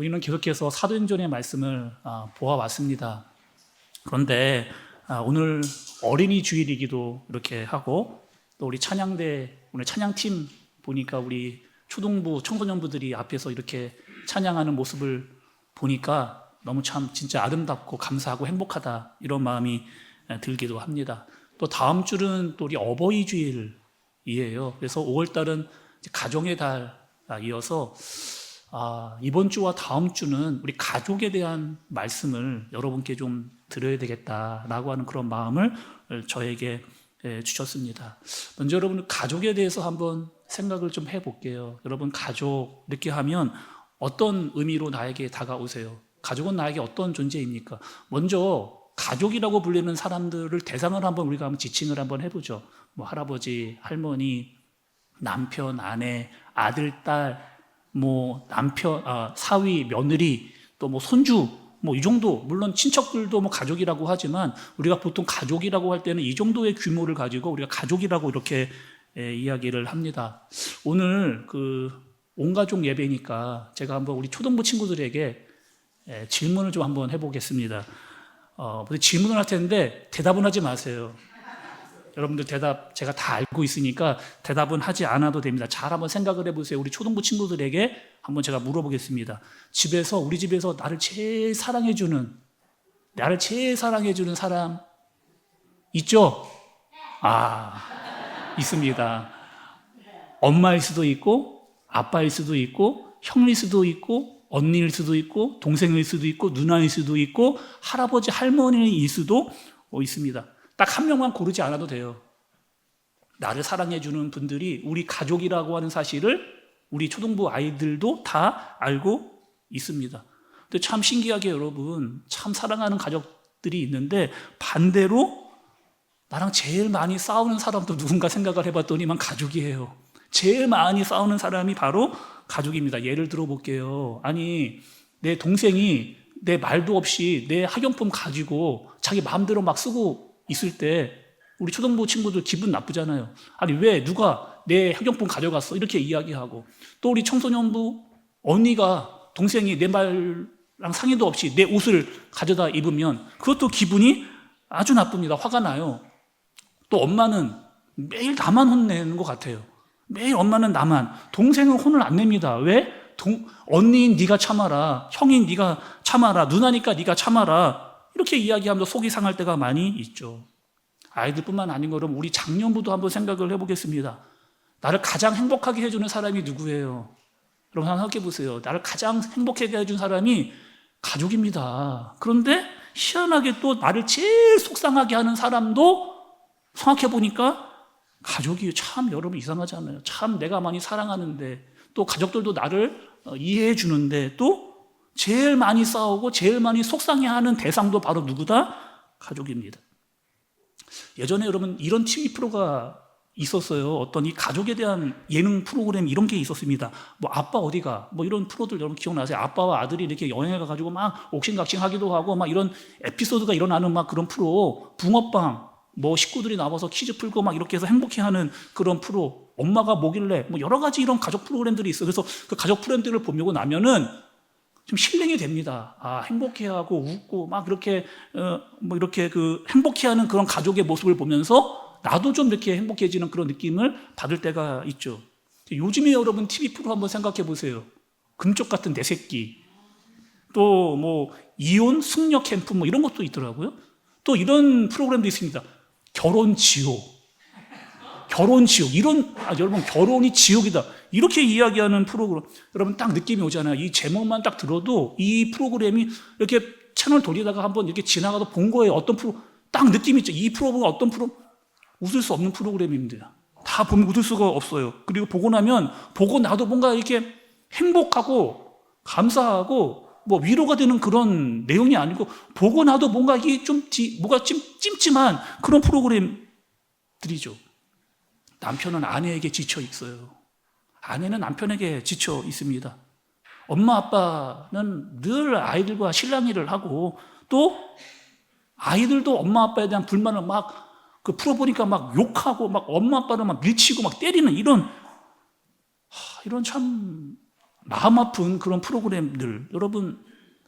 우리는 계속해서 사도행전의 말씀을 보아왔습니다. 그런데 오늘 어린이 주일이기도 이렇게 하고, 또 우리 찬양대 오늘 찬양팀 보니까 우리 초등부 청소년부들이 앞에서 이렇게 찬양하는 모습을 보니까 너무 참 진짜 아름답고 감사하고 행복하다, 이런 마음이 들기도 합니다. 또 다음 주는 또 우리 어버이 주일이에요. 그래서 5월 달은 가정의 달이어서 이번 주와 다음 주는 우리 가족에 대한 말씀을 여러분께 좀 드려야 되겠다라고 하는 그런 마음을 저에게 주셨습니다. 먼저 여러분, 가족에 대해서 한번 생각을 좀 해볼게요. 여러분, 가족 이렇게 하면 어떤 의미로 나에게 다가오세요? 가족은 나에게 어떤 존재입니까? 먼저 가족이라고 불리는 사람들을 대상을 우리가 한번 지칭을 한번 해보죠. 뭐 할아버지, 할머니, 남편, 아내, 아들, 딸, 뭐 남편, 사위, 며느리, 또 뭐 손주, 뭐 이 정도. 물론 친척들도 뭐 가족이라고 하지만 우리가 보통 가족이라고 할 때는 이 정도의 규모를 가지고 우리가 가족이라고 이렇게 이야기를 합니다. 오늘 온 가족 예배니까 제가 한번 우리 초등부 친구들에게 질문을 좀 한번 해보겠습니다. 질문을 할 텐데 대답은 하지 마세요. 여러분들 대답 제가 다 알고 있으니까 대답은 하지 않아도 됩니다. 잘 한번 생각을 해보세요. 우리 초등부 친구들에게 한번 제가 물어보겠습니다. 우리 집에서 나를 제일 사랑해주는 사람 있죠? 있습니다. 엄마일 수도 있고, 아빠일 수도 있고, 형일 수도 있고, 언니일 수도 있고, 동생일 수도 있고, 누나일 수도 있고, 할아버지, 할머니일 수도 있습니다. 딱 한 명만 고르지 않아도 돼요. 나를 사랑해주는 분들이 우리 가족이라고 하는 사실을 우리 초등부 아이들도 다 알고 있습니다. 근데 참 신기하게 여러분, 참 사랑하는 가족들이 있는데 반대로 나랑 제일 많이 싸우는 사람도 누군가 생각을 해봤더니만 가족이에요. 제일 많이 싸우는 사람이 바로 가족입니다. 예를 들어볼게요. 아니, 내 동생이 내 말도 없이 내 학용품 가지고 자기 마음대로 막 쓰고 있을 때 우리 초등부 친구들 기분 나쁘잖아요. 아니, 왜 누가 내 학용품 가져갔어? 이렇게 이야기하고, 또 우리 청소년부 언니가 동생이 내 말랑 상의도 없이 내 옷을 가져다 입으면 그것도 기분이 아주 나쁩니다. 화가 나요. 또 엄마는 매일 나만 혼내는 것 같아요. 매일 엄마는 나만. 동생은 혼을 안 냅니다. 왜? 언니인 네가 참아라, 형인 네가 참아라, 누나니까 네가 참아라, 이렇게 이야기하면서 속이 상할 때가 많이 있죠. 아이들뿐만 아닌 것처럼 우리 장년부도 한번 생각을 해보겠습니다. 나를 가장 행복하게 해주는 사람이 누구예요? 여러분 한번 생각해 보세요. 나를 가장 행복하게 해준 사람이 가족입니다. 그런데 희한하게 또 나를 제일 속상하게 하는 사람도 생각해 보니까 가족이 참 여러분 이상하잖아요. 참 내가 많이 사랑하는데, 또 가족들도 나를 이해해 주는데, 또 제일 많이 싸우고 제일 많이 속상해하는 대상도 바로 누구다? 가족입니다. 예전에 여러분 이런 TV 프로가 있었어요. 어떤 이 가족에 대한 예능 프로그램 이런 게 있었습니다. 뭐 아빠 어디가, 뭐 이런 프로들 여러분 기억나세요? 아빠와 아들이 이렇게 여행을 가가지고 막 옥신각신 하기도 하고 막 이런 에피소드가 일어나는 막 그런 프로, 붕어빵, 뭐 식구들이 나와서 퀴즈 풀고 막 이렇게 해서 행복해하는 그런 프로, 엄마가 뭐길래, 뭐 여러 가지 이런 가족 프로그램들이 있어요. 그래서 그 가족 프로그램들을 보고 나면은 좀 힐링이 됩니다. 행복해하고 웃고 막 그렇게 뭐 이렇게 행복해하는 그런 가족의 모습을 보면서 나도 좀 이렇게 행복해지는 그런 느낌을 받을 때가 있죠. 요즘에 여러분 TV 프로 한번 생각해 보세요. 금쪽 같은 내 새끼, 또 뭐 이혼 승려 캠프 뭐 이런 것도 있더라고요. 또 이런 프로그램도 있습니다. 결혼 지옥. 이런, 여러분, 결혼이 지옥이다, 이렇게 이야기하는 프로그램. 여러분 딱 느낌이 오잖아요. 이 제목만 딱 들어도 이 프로그램이 이렇게 채널 돌리다가 한번 이렇게 지나가도 본 거예요. 어떤 딱 느낌이 있죠. 이 프로그램은 어떤 웃을 수 없는 프로그램입니다. 다 보면 웃을 수가 없어요. 그리고 보고 나도 뭔가 이렇게 행복하고 감사하고 뭐 위로가 되는 그런 내용이 아니고, 보고 나도 뭔가 이게 뭐가 찜찜한 그런 프로그램들이죠. 남편은 아내에게 지쳐 있어요. 아내는 남편에게 지쳐 있습니다. 엄마 아빠는 늘 아이들과 실랑이를 하고, 또 아이들도 엄마 아빠에 대한 불만을 막 풀어보니까 막 욕하고 막 엄마 아빠를 막 밀치고 막 때리는 이런 참 마음 아픈 그런 프로그램들, 여러분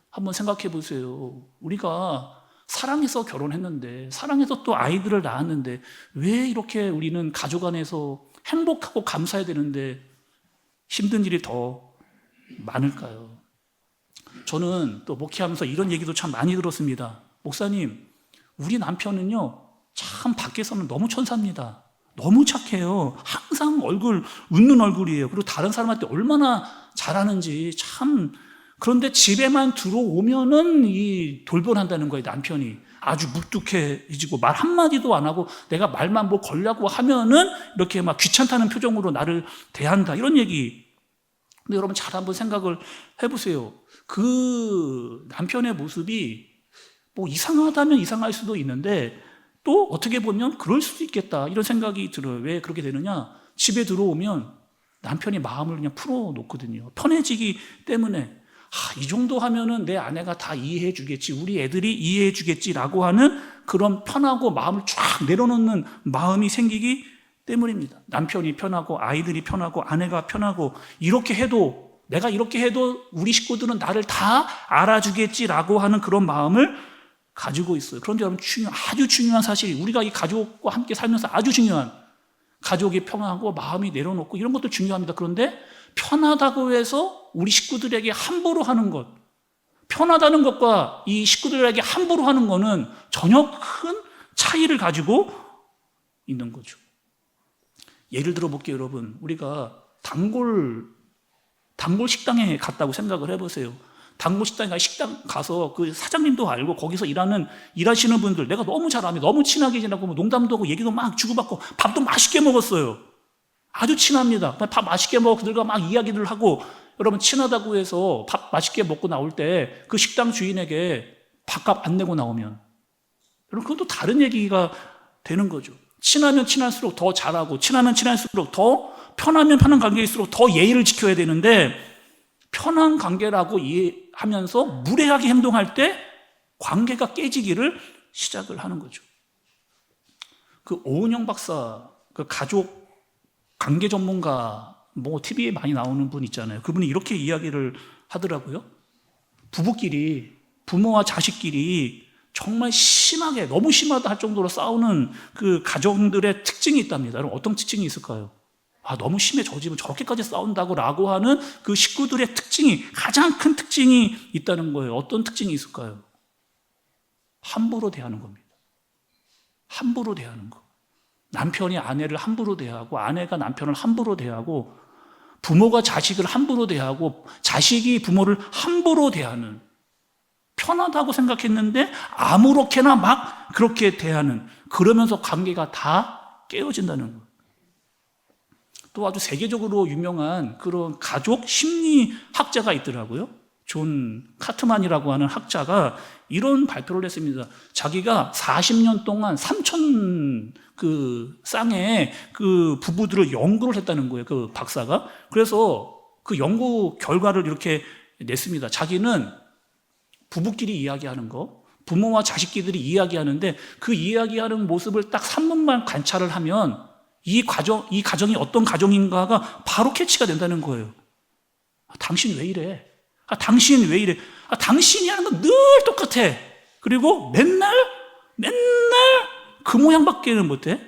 한번 생각해 보세요. 우리가 사랑해서 결혼했는데, 사랑해서 또 아이들을 낳았는데, 왜 이렇게 우리는 가족 안에서 행복하고 감사해야 되는데 힘든 일이 더 많을까요? 저는 또 목회하면서 이런 얘기도 참 많이 들었습니다. 목사님, 우리 남편은요, 참 밖에서는 너무 천사입니다. 너무 착해요. 항상 웃는 얼굴이에요. 그리고 다른 사람한테 얼마나 잘하는지 참. 그런데 집에만 들어오면은 이 돌변한다는 거예요, 남편이. 아주 묵뚝해지고 말 한마디도 안 하고 내가 말만 뭐 걸려고 하면은 이렇게 막 귀찮다는 표정으로 나를 대한다. 이런 얘기. 근데 여러분 잘 한번 생각을 해보세요. 그 남편의 모습이 뭐 이상하다면 이상할 수도 있는데 또 어떻게 보면 그럴 수도 있겠다. 이런 생각이 들어요. 왜 그렇게 되느냐? 집에 들어오면 남편이 마음을 그냥 풀어놓거든요. 편해지기 때문에. 이 정도 하면은 내 아내가 다 이해해 주겠지, 우리 애들이 이해해 주겠지라고 하는 그런 편하고 마음을 쫙 내려놓는 마음이 생기기 때문입니다. 남편이 편하고 아이들이 편하고 아내가 편하고 내가 이렇게 해도 우리 식구들은 나를 다 알아주겠지라고 하는 그런 마음을 가지고 있어요. 그런데 여러분 아주 중요한 사실이, 우리가 이 가족과 함께 살면서 아주 중요한, 가족이 평안하고 마음이 내려놓고 이런 것도 중요합니다. 그런데 편하다고 해서 우리 식구들에게 함부로 하는 것, 편하다는 것과 이 식구들에게 함부로 하는 것은 전혀 큰 차이를 가지고 있는 거죠. 예를 들어 볼게요, 여러분. 우리가 단골 식당에 갔다고 생각을 해보세요. 단골 식당에 식당 가서 그 사장님도 알고 거기서 일하시는 분들 내가 너무 잘 아면 너무 친하게 지내고 농담도 하고 얘기도 막 주고받고 밥도 맛있게 먹었어요. 아주 친합니다. 밥 맛있게 먹고 그들과 막 이야기를 하고, 여러분 친하다고 해서 밥 맛있게 먹고 나올 때 그 식당 주인에게 밥값 안 내고 나오면 여러분 그건 또 다른 얘기가 되는 거죠. 친하면 친할수록 더 잘하고, 친하면 친할수록 더 편하면 편한 관계일수록 더 예의를 지켜야 되는데, 편한 관계라고 이해하면서 무례하게 행동할 때 관계가 깨지기를 시작을 하는 거죠. 그 오은영 박사, 그 가족 관계 전문가, 뭐 TV에 많이 나오는 분 있잖아요. 그분이 이렇게 이야기를 하더라고요. 부모와 자식끼리 정말 심하게, 너무 심하다 할 정도로 싸우는 그 가정들의 특징이 있답니다. 여러분 어떤 특징이 있을까요? 너무 심해, 저 집은 저렇게까지 싸운다고 라고 하는 그 식구들의 가장 큰 특징이 있다는 거예요. 어떤 특징이 있을까요? 함부로 대하는 겁니다. 함부로 대하는 거. 남편이 아내를 함부로 대하고, 아내가 남편을 함부로 대하고, 부모가 자식을 함부로 대하고, 자식이 부모를 함부로 대하는, 편하다고 생각했는데 아무렇게나 막 그렇게 대하는, 그러면서 관계가 다 깨어진다는 거예요. 또 아주 세계적으로 유명한 그런 가족 심리학자가 있더라고요. 존 카트만이라고 하는 학자가 이런 발표를 했습니다. 자기가 40년 동안 3,000 그 쌍의 그 부부들을 연구를 했다는 거예요. 그 박사가. 그래서 그 연구 결과를 이렇게 냈습니다. 자기는 부부끼리 이야기하는 거, 부모와 자식끼리 이야기하는데 그 이야기하는 모습을 딱 3분만 관찰을 하면 이 가정이 어떤 가정인가가 바로 캐치가 된다는 거예요. 당신 왜 이래? 당신 왜 이래? 당신이 하는 건 늘 똑같아. 그리고 맨날 그 모양밖에는 못해.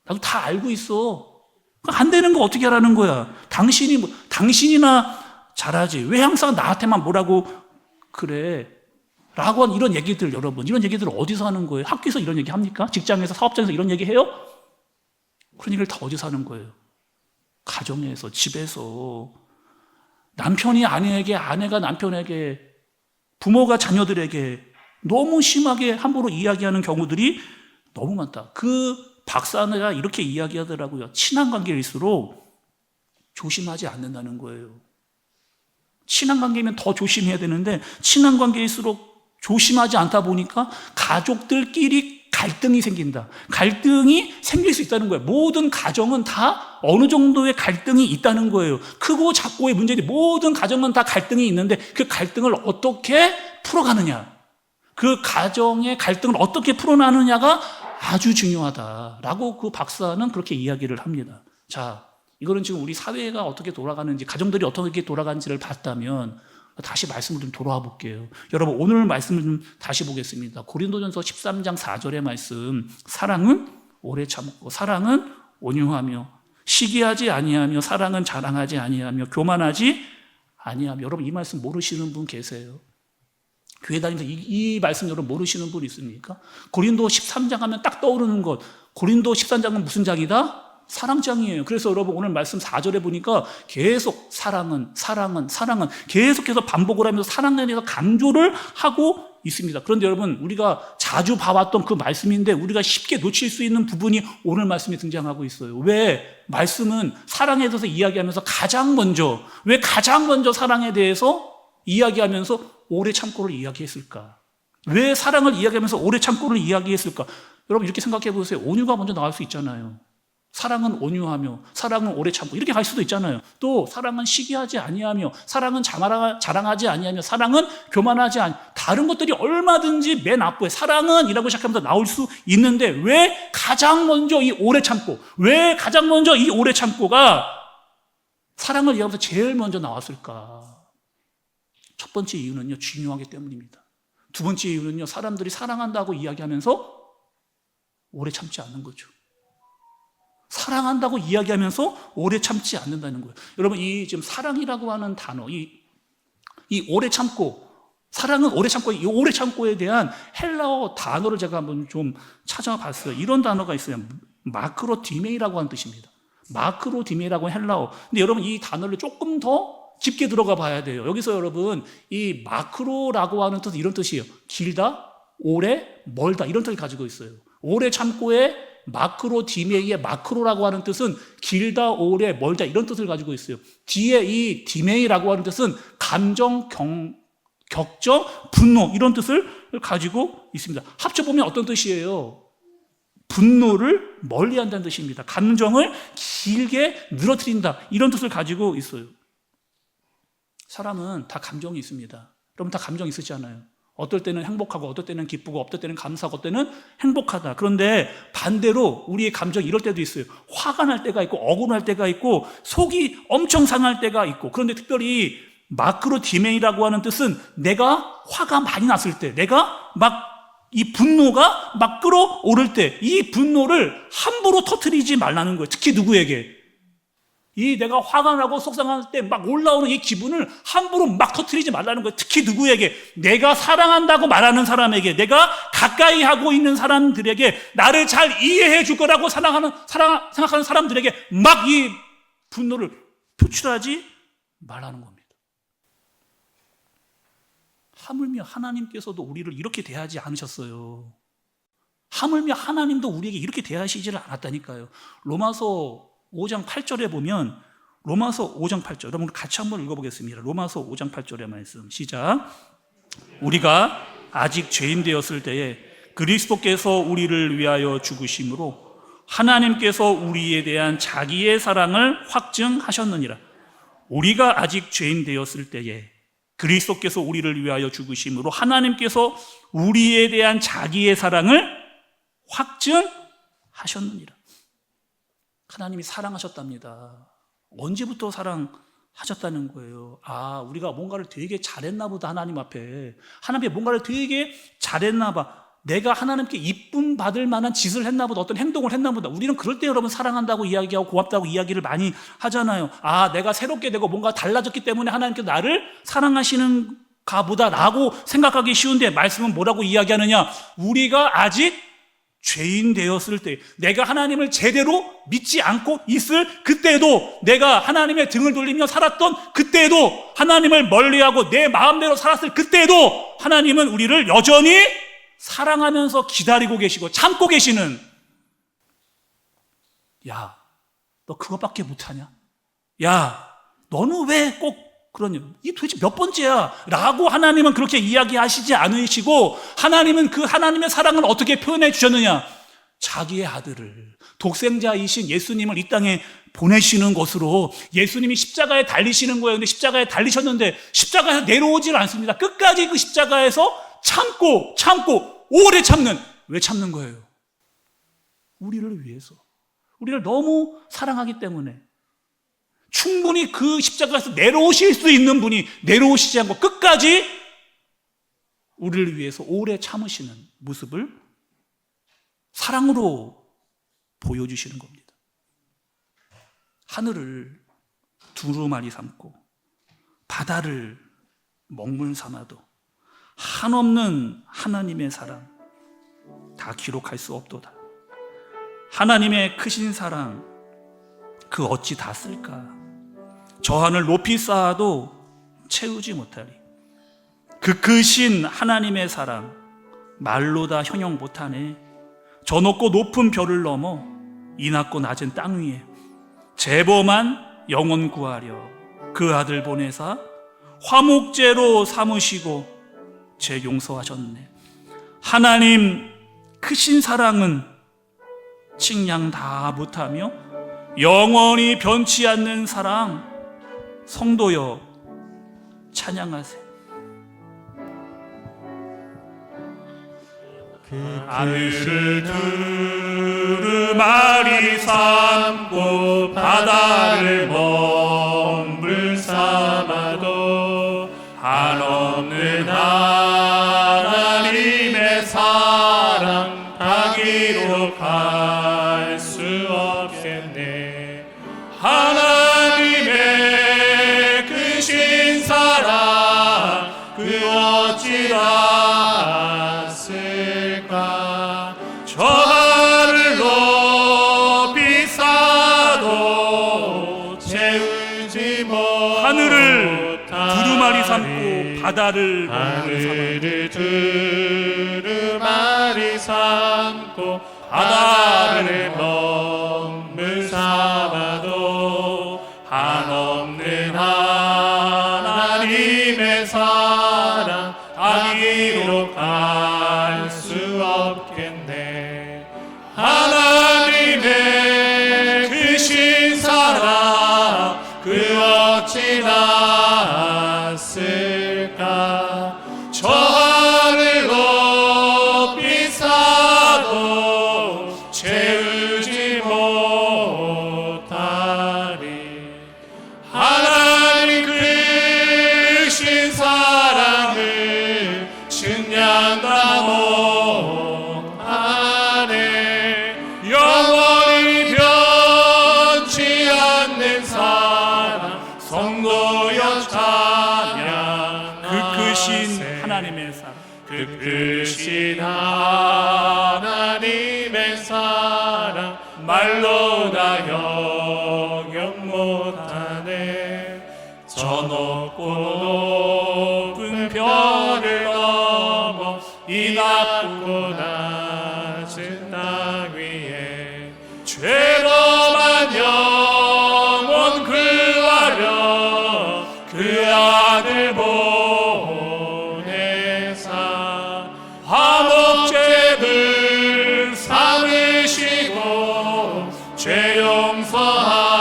나도 다 알고 있어. 안 되는 거 어떻게 하라는 거야? 당신이나 잘하지. 왜 항상 나한테만 뭐라고 그래? 라고 한 이런 얘기들, 여러분, 이런 얘기들 어디서 하는 거예요? 학교에서 이런 얘기 합니까? 직장에서, 사업장에서 이런 얘기 해요? 그런 얘기를 다 어디서 하는 거예요? 가정에서, 집에서. 남편이 아내에게, 아내가 남편에게, 부모가 자녀들에게 너무 심하게 함부로 이야기하는 경우들이 너무 많다. 그 박사가 이렇게 이야기하더라고요. 친한 관계일수록 조심하지 않는다는 거예요. 친한 관계면 더 조심해야 되는데 친한 관계일수록 조심하지 않다 보니까 가족들끼리 갈등이 생긴다. 갈등이 생길 수 있다는 거예요. 모든 가정은 다 어느 정도의 갈등이 있다는 거예요. 크고 작고의 문제인데 모든 가정은 다 갈등이 있는데 그 갈등을 어떻게 풀어가느냐, 그 가정의 갈등을 어떻게 풀어나느냐가 아주 중요하다라고 그 박사는 그렇게 이야기를 합니다. 자, 이거는 지금 우리 사회가 어떻게 돌아가는지, 가정들이 어떻게 돌아가는지를 봤다면 다시 말씀을 좀 돌아와 볼게요. 여러분, 오늘 말씀을 좀 다시 보겠습니다. 고린도전서 13장 4절의 말씀. 사랑은 오래 참고, 사랑은 온유하며, 시기하지 아니하며, 사랑은 자랑하지 아니하며, 교만하지 아니하며. 여러분, 이 말씀 모르시는 분 계세요? 교회 다니면서 이 말씀 여러분 모르시는 분 있습니까? 고린도 13장 하면 딱 떠오르는 것. 고린도 13장은 무슨 장이다? 사랑장이에요. 그래서 여러분 오늘 말씀 4절에 보니까 계속 사랑은 계속해서 반복을 하면서 사랑에 대해서 강조를 하고 있습니다. 그런데 여러분, 우리가 자주 봐왔던 그 말씀인데 우리가 쉽게 놓칠 수 있는 부분이 오늘 말씀에 등장하고 있어요. 왜 말씀은 사랑에 대해서 이야기하면서 가장 먼저 사랑에 대해서 이야기하면서 오래 참고를 이야기했을까? 왜 사랑을 이야기하면서 오래 참고를 이야기했을까? 여러분, 이렇게 생각해 보세요. 온유가 먼저 나올 수 있잖아요. 사랑은 온유하며, 사랑은 오래 참고, 이렇게 갈 수도 있잖아요. 또 사랑은 시기하지 아니하며, 사랑은 자랑하지 아니하며, 사랑은 교만하지 아니. 다른 것들이 얼마든지 맨 앞에 사랑은 이라고 시작하면서 나올 수 있는데 왜 가장 먼저 이 오래 참고, 왜 가장 먼저 이 오래 참고가 사랑을 이야기하면서 제일 먼저 나왔을까? 첫 번째 이유는요, 중요하기 때문입니다. 두 번째 이유는요, 사람들이 사랑한다고 이야기하면서 오래 참지 않는 거죠. 사랑한다고 이야기하면서 오래 참지 않는다는 거예요. 여러분, 이 지금 사랑이라고 하는 단어, 이 오래 참고, 사랑은 오래 참고, 이 오래 참고에 대한 헬라어 단어를 제가 한번 좀 찾아봤어요. 이런 단어가 있어요. 마크로디메이라고 하는 뜻입니다. 마크로디메이라고 하는 헬라어. 근데 여러분, 이 단어를 조금 더 깊게 들어가 봐야 돼요. 여기서 여러분, 이 마크로라고 하는 뜻은 이런 뜻이에요. 길다, 오래, 멀다, 이런 뜻을 가지고 있어요. 오래 참고의 마크로디메이의 마크로라고 하는 뜻은 길다, 오래, 멀다, 이런 뜻을 가지고 있어요. 뒤에 이 디메이라고 하는 뜻은 감정, 격정, 분노, 이런 뜻을 가지고 있습니다. 합쳐보면 어떤 뜻이에요? 분노를 멀리한다는 뜻입니다. 감정을 길게 늘어뜨린다, 이런 뜻을 가지고 있어요. 사람은 다 감정이 있습니다. 여러분, 다 감정 있으시지 않아요? 어떨 때는 행복하고, 어떨 때는 기쁘고, 어떨 때는 감사하고, 어떨 때는 행복하다. 그런데 반대로 우리의 감정이 이럴 때도 있어요. 화가 날 때가 있고, 억울할 때가 있고, 속이 엄청 상할 때가 있고. 그런데 특별히 마크로디메이라고 하는 뜻은 내가 화가 많이 났을 때, 내가 이 분노가 막 끌어오를 때, 이 분노를 함부로 터뜨리지 말라는 거예요. 특히 누구에게? 이 내가 화가 나고 속상할 때 막 올라오는 이 기분을 함부로 막 터뜨리지 말라는 거예요. 특히 누구에게? 내가 사랑한다고 말하는 사람에게, 내가 가까이 하고 있는 사람들에게, 나를 잘 이해해 줄 거라고 생각하는 사람들에게 막 이 분노를 표출하지 말라는 겁니다. 하물며 하나님께서도 우리를 이렇게 대하지 않으셨어요. 하물며 하나님도 우리에게 이렇게 대하시지를 않았다니까요. 로마서 5장 8절에 보면, 로마서 5장 8절, 여러분 같이 한번 읽어보겠습니다. 로마서 5장 8절의 말씀, 시작. 우리가 아직 죄인 되었을 때에 그리스도께서 우리를 위하여 죽으심으로 하나님께서 우리에 대한 자기의 사랑을 확증하셨느니라. 우리가 아직 죄인 되었을 때에 그리스도께서 우리를 위하여 죽으심으로 하나님께서 우리에 대한 자기의 사랑을 확증하셨느니라. 하나님이 사랑하셨답니다. 언제부터 사랑하셨다는 거예요? 우리가 뭔가를 되게 잘했나 보다. 하나님 앞에 뭔가를 되게 잘했나 봐. 내가 하나님께 이쁨 받을 만한 짓을 했나 보다. 어떤 행동을 했나 보다. 우리는 그럴 때 여러분 사랑한다고 이야기하고 고맙다고 이야기를 많이 하잖아요. 내가 새롭게 되고 뭔가 달라졌기 때문에 하나님께서 나를 사랑하시는가 보다라고 생각하기 쉬운데, 말씀은 뭐라고 이야기하느냐? 우리가 아직 죄인 되었을 때, 내가 하나님을 제대로 믿지 않고 있을 그때도, 내가 하나님의 등을 돌리며 살았던 그때도, 하나님을 멀리하고 내 마음대로 살았을 그때도 하나님은 우리를 여전히 사랑하면서 기다리고 계시고 참고 계시는, 야, 너 그것밖에 못하냐? 야, 너는 왜 꼭 그러냐? 이 도대체 몇 번째야? 라고 하나님은 그렇게 이야기하시지 않으시고, 하나님은 그 하나님의 사랑을 어떻게 표현해 주셨느냐? 자기의 아들을, 독생자이신 예수님을 이 땅에 보내시는 것으로, 예수님이 십자가에 달리시는 거예요. 근데 십자가에 달리셨는데 십자가에서 내려오질 않습니다. 끝까지 그 십자가에서 참고 오래 참는. 왜 참는 거예요? 우리를 위해서, 우리를 너무 사랑하기 때문에. 충분히 그 십자가에서 내려오실 수 있는 분이 내려오시지 않고 끝까지 우리를 위해서 오래 참으시는 모습을 사랑으로 보여주시는 겁니다. 하늘을 두루마리 삼고 바다를 먹물 삼아도 한없는 하나님의 사랑 다 기록할 수 없도다. 하나님의 크신 사랑 그 어찌 다 쓸까? 저 하늘 높이 쌓아도 채우지 못하리. 그 크신 하나님의 사랑 말로 다 형용 못하네. 저 높고 높은 별을 넘어 이 낮고 낮은 땅 위에 죄범한 영혼 구하려 그 아들 보내사 화목제로 삼으시고 죄 용서하셨네. 하나님 크신 사랑은 측량 다 못하며 영원히 변치 않는 사랑, 성도여 찬양하세요. 하늘을 두루마리 삼고 바다를 먹물 삼아도 한없는 하나님의 사랑 다 기록할 수 없겠네. 하나님의 크신 사랑 그 어찌 다 쓸까? 저 하늘 높이 쌓아도 채우지 못 하늘을 두루마리 삼고 바다를 하늘을 두루마리 삼고 바다를 먹물 삼아도 한없는 하나님의 사랑 다 기록할 수 없겠네. 하나님의 크신 사랑 그 어찌 다 쓸까? 저 하늘 높이 쌓아도 채우지 못하리. 하나님 크신 사랑을 측량 다 못하네. 영원히 변치 않는 사랑 성도여 찬양. 그 크신 하나님의 사랑 그 크신 하나님의 사랑 말로 다 형용 못하네. 저 높고 높은 별을 넘어 이 낮고 낮은 땅 위에 죄범한 영혼 구하려 그 아들 보내사 화목제를 삼으시고 죄 용서하.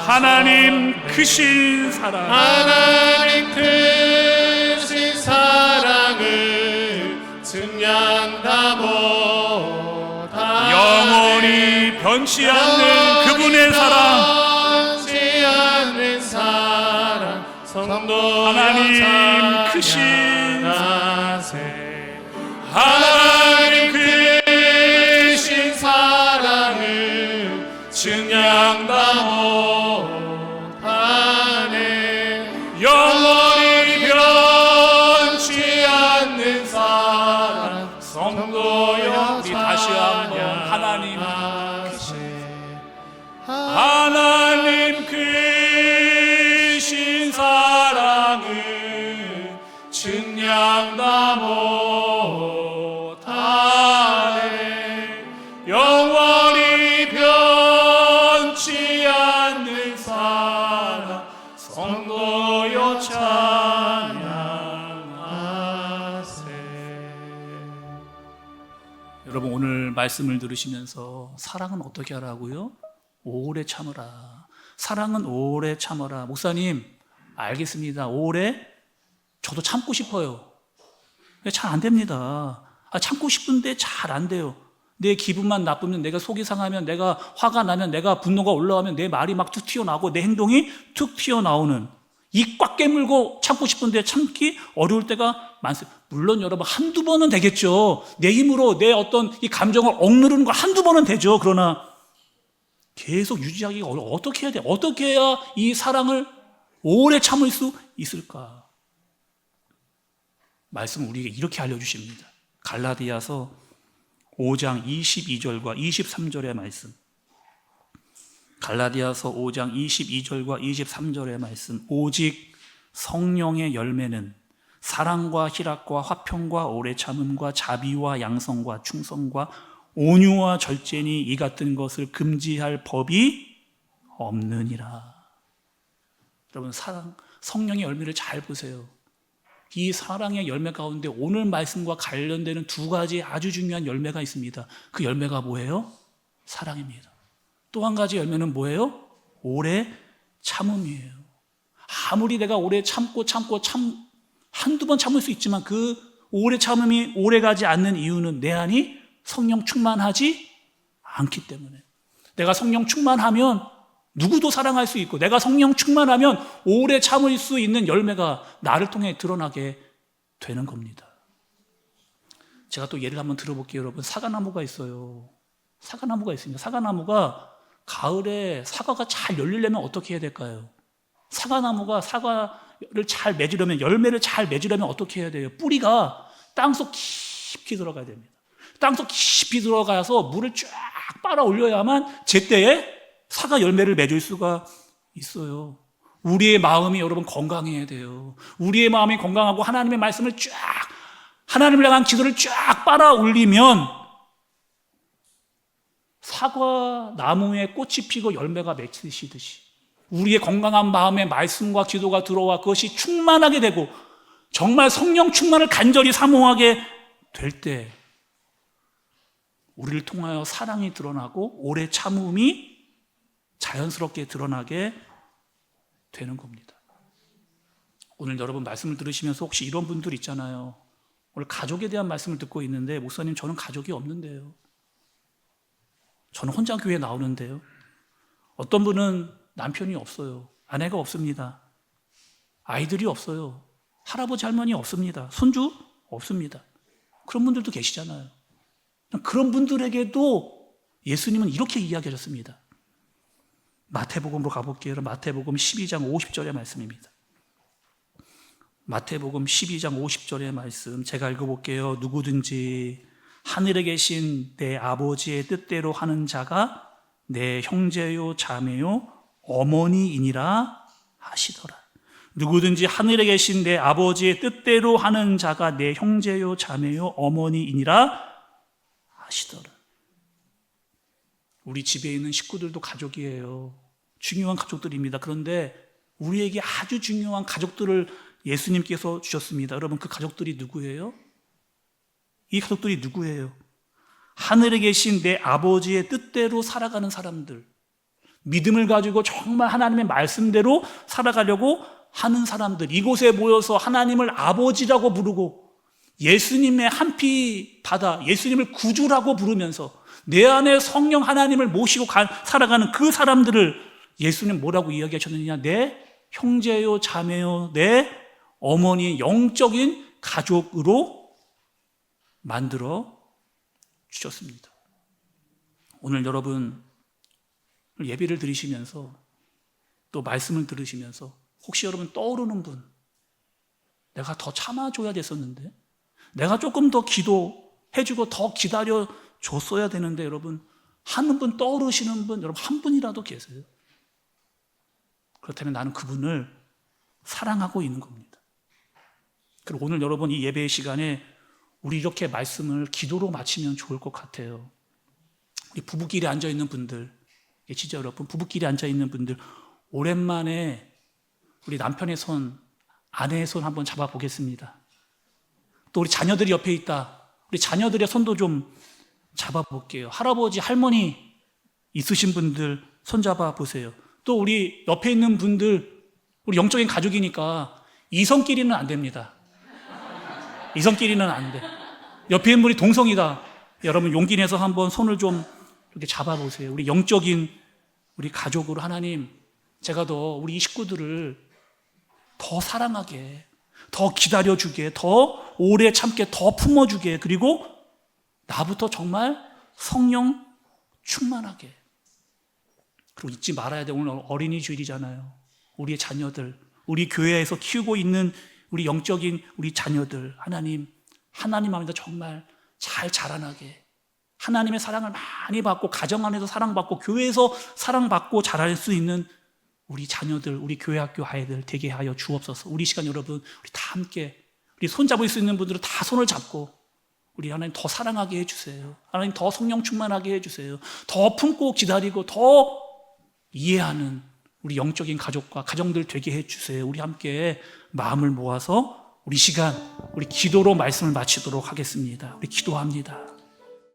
하나님 크신 사랑 하나님 크신 사랑을 측량 다 못하네. 영원히 변치 않는 그분의 사랑 변치 않는 사랑 성도 하나님 크신 찬양하세. 하나님 크신 사랑을 측량 다 못하네. 영원히 변치 않는 사랑 성도여 우리 다시 한번 하나님 하나님 크신 사랑을 측량 다 못하네. 영원히 변치 않는 사랑 성도여 찬양하세. 여러분 오늘 말씀을 들으시면서 사랑은 어떻게 하라고요? 오래 참으라. 사랑은 오래 참으라. 목사님 알겠습니다. 오래 저도 참고 싶어요. 잘 안 됩니다. 참고 싶은데 잘 안 돼요. 내 기분만 나쁘면, 내가 속이 상하면, 내가 화가 나면, 내가 분노가 올라오면 내 말이 막 툭 튀어나오고 내 행동이 툭 튀어나오는, 입 꽉 깨물고 참고 싶은데 참기 어려울 때가 많습니다. 물론 여러분 한두 번은 되겠죠. 내 힘으로 내 어떤 이 감정을 억누르는 거 한두 번은 되죠. 그러나 계속 유지하기가 어떻게 해야 돼? 어떻게 해야 이 사랑을 오래 참을 수 있을까? 말씀은 우리에게 이렇게 알려주십니다. 갈라디아서 5장 22절과 23절의 말씀. 갈라디아서 5장 22절과 23절의 말씀. 오직 성령의 열매는 사랑과 희락과 화평과 오래 참음과 자비와 양성과 충성과 온유와 절제니 이 같은 것을 금지할 법이 없느니라. 여러분, 성령의 열매를 잘 보세요. 이 사랑의 열매 가운데 오늘 말씀과 관련되는 두 가지 아주 중요한 열매가 있습니다. 그 열매가 뭐예요? 사랑입니다. 또 한 가지 열매는 뭐예요? 오래 참음이에요. 아무리 내가 오래 참고 한두 번 참을 수 있지만 그 오래 참음이 오래 가지 않는 이유는 내 안이 성령 충만하지 않기 때문에. 내가 성령 충만하면 누구도 사랑할 수 있고, 내가 성령 충만하면 오래 참을 수 있는 열매가 나를 통해 드러나게 되는 겁니다. 제가 또 예를 한번 들어볼게요. 여러분, 사과나무가 있어요. 사과나무가 있습니다. 사과나무가 가을에 사과가 잘 열리려면 어떻게 해야 될까요? 사과나무가 사과를 잘 맺으려면, 열매를 잘 맺으려면 어떻게 해야 돼요? 뿌리가 땅속 깊이 들어가야 됩니다. 땅속 깊이 들어가서 물을 쫙 빨아 올려야만 제때에 사과 열매를 맺을 수가 있어요. 우리의 마음이 여러분 건강해야 돼요. 우리의 마음이 건강하고 하나님의 말씀을 하나님을 향한 기도를 쫙 빨아 올리면 사과 나무에 꽃이 피고 열매가 맺히듯이 우리의 건강한 마음에 말씀과 기도가 들어와 그것이 충만하게 되고 정말 성령 충만을 간절히 사모하게 될 때 우리를 통하여 사랑이 드러나고 오래 참음이 자연스럽게 드러나게 되는 겁니다. 오늘 여러분 말씀을 들으시면서 혹시 이런 분들 있잖아요. 오늘 가족에 대한 말씀을 듣고 있는데, 목사님 저는 가족이 없는데요. 저는 혼자 교회에 나오는데요. 어떤 분은 남편이 없어요. 아내가 없습니다. 아이들이 없어요. 할아버지 할머니 없습니다. 손주 없습니다. 그런 분들도 계시잖아요. 그런 분들에게도 예수님은 이렇게 이야기하셨습니다. 마태복음으로 가볼게요. 마태복음 12장 50절의 말씀입니다. 마태복음 12장 50절의 말씀 제가 읽어볼게요. 누구든지 하늘에 계신 내 아버지의 뜻대로 하는 자가 내 형제요 자매요 어머니이니라 하시더라. 누구든지 하늘에 계신 내 아버지의 뜻대로 하는 자가 내 형제요 자매요 어머니이니라 하시더라. 우리 집에 있는 식구들도 가족이에요. 중요한 가족들입니다. 그런데 우리에게 아주 중요한 가족들을 예수님께서 주셨습니다. 여러분, 그 가족들이 누구예요? 이 가족들이 누구예요? 하늘에 계신 내 아버지의 뜻대로 살아가는 사람들, 믿음을 가지고 정말 하나님의 말씀대로 살아가려고 하는 사람들, 이곳에 모여서 하나님을 아버지라고 부르고 예수님의 한 피 받아 예수님을 구주라고 부르면서 내 안에 성령 하나님을 모시고 살아가는 그 사람들을 예수님 뭐라고 이야기하셨느냐? 내 형제요 자매요 내 어머니, 영적인 가족으로 만들어 주셨습니다. 오늘 여러분 예배를 드리시면서 또 말씀을 들으시면서 혹시 여러분 떠오르는 분, 내가 더 참아줘야 됐었는데, 내가 조금 더 기도해주고 더 기다려줬어야 되는데, 여러분 한 분 떠오르시는 분 여러분 한 분이라도 계세요? 그렇다면 나는 그분을 사랑하고 있는 겁니다. 그리고 오늘 여러분 이 예배의 시간에 우리 이렇게 말씀을 기도로 마치면 좋을 것 같아요. 우리 부부끼리 앉아있는 분들 계시죠? 여러분 부부끼리 앉아있는 분들 오랜만에 우리 남편의 손, 아내의 손 한번 잡아보겠습니다. 또 우리 자녀들이 옆에 있다. 우리 자녀들의 손도 좀 잡아볼게요. 할아버지, 할머니 있으신 분들 손 잡아보세요. 또 우리 옆에 있는 분들, 우리 영적인 가족이니까 이성끼리는 안 됩니다. 이성끼리는 안 돼. 옆에 있는 분이 동성이다. 여러분 용기 내서 한번 손을 좀 이렇게 잡아보세요. 우리 영적인 우리 가족으로 하나님, 제가 더 우리 식구들을 더 사랑하게, 더 기다려주게, 더 오래 참게, 더 품어주게, 그리고 나부터 정말 성령 충만하게. 그리고 잊지 말아야 돼. 오늘 어린이 주일이잖아요. 우리의 자녀들, 우리 교회에서 키우고 있는 우리 영적인 우리 자녀들, 하나님 앞에서 정말 잘 자라나게, 하나님의 사랑을 많이 받고 가정 안에서 사랑받고 교회에서 사랑받고 자랄 수 있는 우리 자녀들, 우리 교회 학교 아이들 되게 하여 주옵소서. 우리 시간 여러분, 우리 다 함께, 우리 손잡을 수 있는 분들은 다 손을 잡고 우리 하나님 더 사랑하게 해주세요. 하나님 더 성령 충만하게 해주세요. 더 품고 기다리고 더 이해하는 우리 영적인 가족과 가정들 되게 해주세요. 우리 함께 마음을 모아서 우리 시간, 우리 기도로 말씀을 마치도록 하겠습니다. 우리 기도합니다.